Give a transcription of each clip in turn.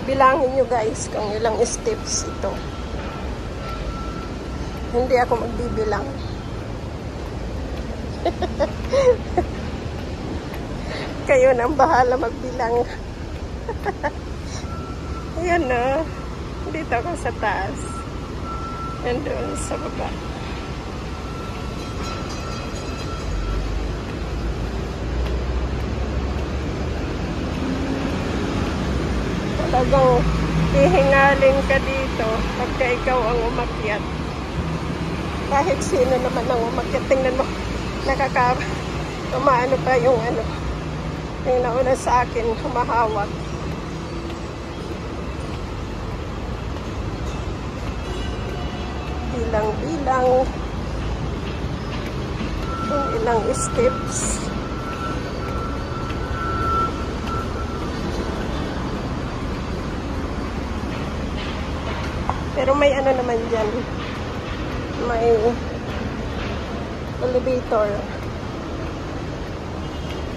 Bilangin nyo guys kung ilang steps ito. Hindi ako magbibilang. Kayo nang bahala magbilang. Ayan na. Dito ako sa taas. And doon sa baba. Talagang hihingalin ka dito pagka ikaw ang umakyat. Kahit sino naman ang umakyat. Tingnan mo, umaano pa yung ano. Yung nauna sa akin, humahawak. Bilang-bilang. Kung ilang steps. Pero may ano naman dyan. May elevator.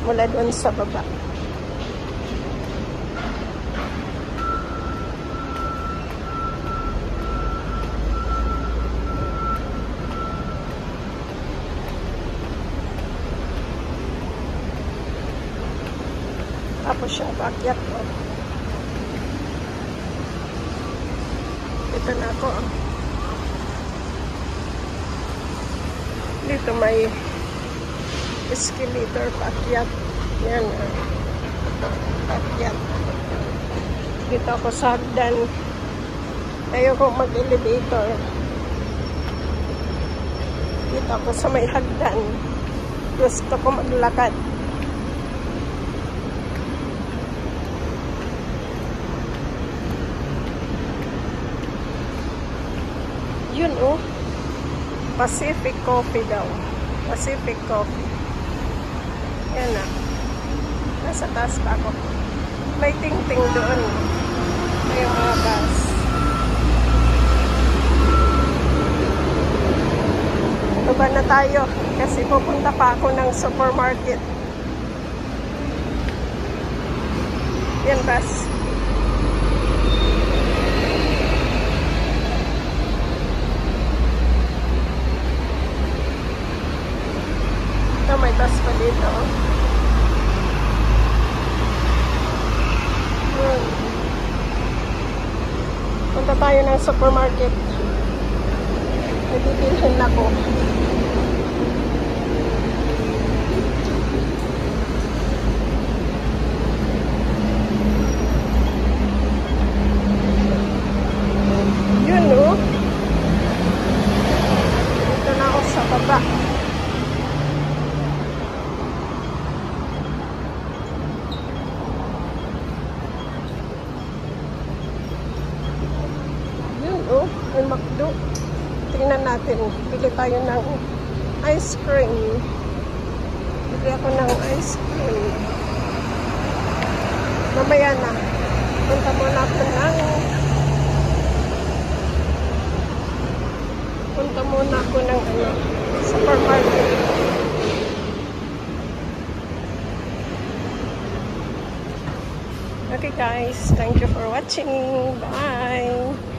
Mula doon sa baba. Tapos yung paakyat ko. Ito na ako. Dito may escalator paakyat. Yan. Paakyat. Dito ako sa hagdan. Ayoko mag-elevator. Dito ako sa may hagdan. Gusto ko maglakad. Yun oh. Pacific Coffee daw. Pacific Coffee. Yan na. Nasa taas pa ako. May ting-ting doon. May mga bus. Baba na tayo. Kasi pupunta pa ako ng supermarket. Yan bus. May bus pa dito. Punta tayo ng supermarket. Nabibilhin ako. Yun oh. Dito na ako sa baba. May McDo. Tingnan natin. Bili tayo ng ice cream. Bili ako ng ice cream. Mamaya na. Punta muna ako ng supermarket. Okay guys. Thank you for watching. Bye.